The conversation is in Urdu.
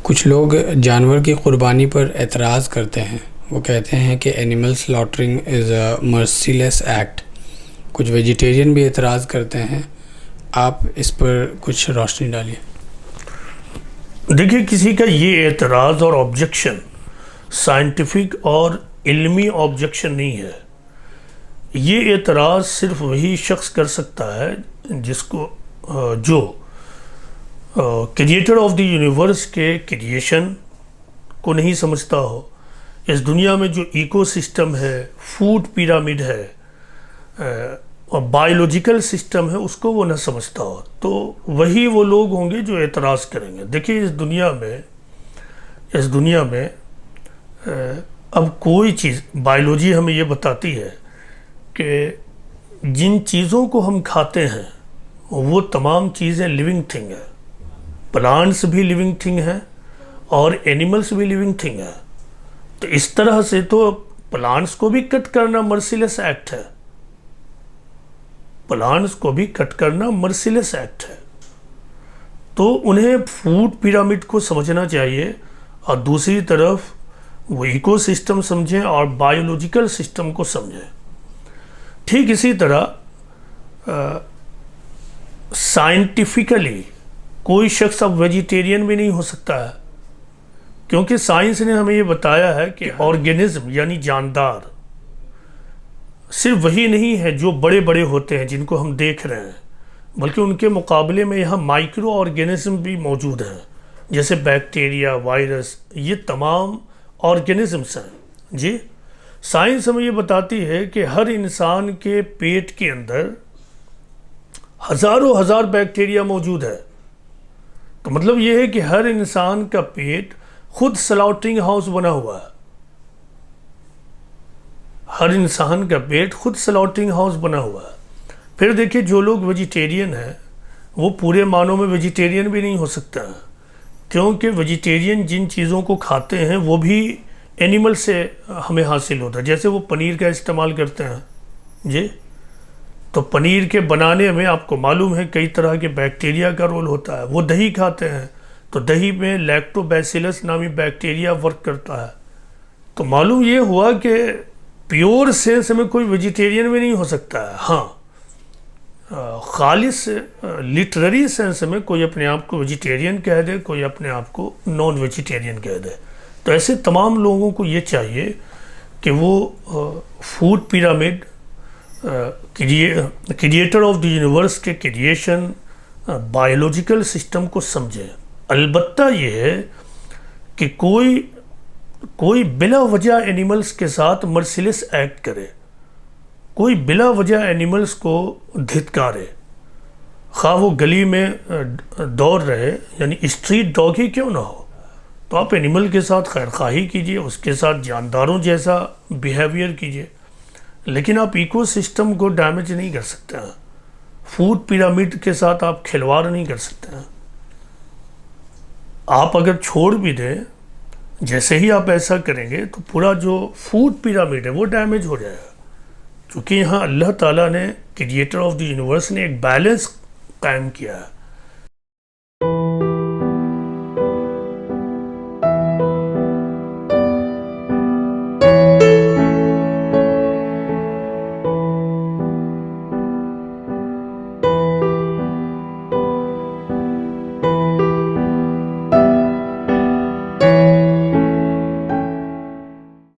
کچھ لوگ جانور کی قربانی پر اعتراض کرتے ہیں. وہ کہتے ہیں کہ اینیمل سلاٹرنگ از اے مرسی لیس ایکٹ. کچھ ویجیٹیرین بھی اعتراض کرتے ہیں. آپ اس پر کچھ روشنی ڈالیے. دیکھیے، کسی کا یہ اعتراض اور آبجیکشن سائنٹیفک اور علمی آبجیکشن نہیں ہے. یہ اعتراض صرف وہی شخص کر سکتا ہے جس کو جو کریٹر آف دی یونیورس کے کریشن کو نہیں سمجھتا ہو. اس دنیا میں جو ایکو سسٹم ہے، فوڈ پیرامڈ ہے اور بایولوجیکل سسٹم ہے، اس کو وہ نہ سمجھتا ہو، تو وہی وہ لوگ ہوں گے جو اعتراض کریں گے. دیکھیے، اس دنیا میں اب کوئی چیز، بایولوجی ہمیں یہ بتاتی ہے کہ جن چیزوں کو ہم کھاتے ہیں وہ تمام چیزیں لیونگ تھنگ ہیں. پلانٹس بھی لیونگ تھنگ ہیں اور اینیملس بھی لیونگ تھنگ ہیں. تو اس طرح سے تو پلانٹس کو بھی کٹ کرنا مرسی لیس ایکٹ ہے. پلانٹس کو بھی کٹ کرنا مرسی لیس ایکٹ ہے. تو انہیں فوڈ پیرامڈ کو سمجھنا چاہیے اور دوسری طرف وہ ایکو سسٹم سمجھیں اور بایولوجیکل سسٹم کو سمجھیں. ٹھیک اسی طرح سائنٹیفکلی کوئی شخص اب ویجیٹیرین بھی نہیں ہو سکتا ہے، کیونکہ سائنس نے ہمیں یہ بتایا ہے کہ آرگینزم یعنی جاندار صرف وہی نہیں ہے جو بڑے بڑے ہوتے ہیں جن کو ہم دیکھ رہے ہیں، بلکہ ان کے مقابلے میں یہاں مائکرو آرگینزم بھی موجود ہیں، جیسے بیکٹیریا، وائرس. یہ تمام آرگینزمس ہیں. جی، سائنس ہمیں یہ بتاتی ہے کہ ہر انسان کے پیٹ کے اندر ہزاروں ہزار بیکٹیریا موجود ہے. تو مطلب یہ ہے کہ ہر انسان کا پیٹ خود سلاٹرنگ ہاؤس بنا ہوا ہے. ہر انسان کا پیٹ خود سلاٹرنگ ہاؤس بنا ہوا ہے. پھر دیکھیں، جو لوگ ویجیٹیرین ہیں وہ پورے معنوں میں ویجیٹیرین بھی نہیں ہو سکتا ہے، کیونکہ ویجیٹیرین جن چیزوں کو کھاتے ہیں وہ بھی اینیمل سے ہمیں حاصل ہوتا ہے. جیسے وہ پنیر کا استعمال کرتے ہیں. جی، تو پنیر کے بنانے میں آپ کو معلوم ہے کئی طرح کے بیکٹیریا کا رول ہوتا ہے. وہ دہی کھاتے ہیں تو دہی میں لیکٹوبیسیلس نامی بیکٹیریا ورک کرتا ہے. تو معلوم یہ ہوا کہ پیور سینس میں کوئی ویجیٹیرین بھی نہیں ہو سکتا ہے. ہاں، خالص لٹرری سینس میں کوئی اپنے آپ کو ویجیٹیرین کہہ دے، کوئی اپنے آپ کو نان ویجیٹیرین کہہ دے. تو ایسے تمام لوگوں کو یہ چاہیے کہ وہ food pyramid, creator of the universe کے کریشن، بایولوجیکل سسٹم کو سمجھیں. البتہ یہ ہے کہ کوئی بلا وجہ اینیملز کے ساتھ مرسیلیس ایکٹ کرے، کوئی بلا وجہ اینیملز کو دھتکارے، خواہ وہ گلی میں دوڑ رہے، یعنی اسٹریٹ ڈاگ ہی کیوں نہ ہو. تو آپ اینیمل کے ساتھ خیر خواہی کیجئے، اس کے ساتھ جانداروں جیسا بیہیویئر کیجئے، لیکن آپ ایکو سسٹم کو ڈیمیج نہیں کر سکتے ہیں. فوڈ پیرامڈ کے ساتھ آپ کھلواڑ نہیں کر سکتے ہیں. آپ اگر چھوڑ بھی دیں، جیسے ہی آپ ایسا کریں گے تو پورا جو فوڈ پیرامڈ ہے وہ ڈیمیج ہو جائے گا. چونکہ یہاں اللہ تعالیٰ نے، کریٹر آف دی یونیورس نے، ایک بیلنس قائم کیا ہے.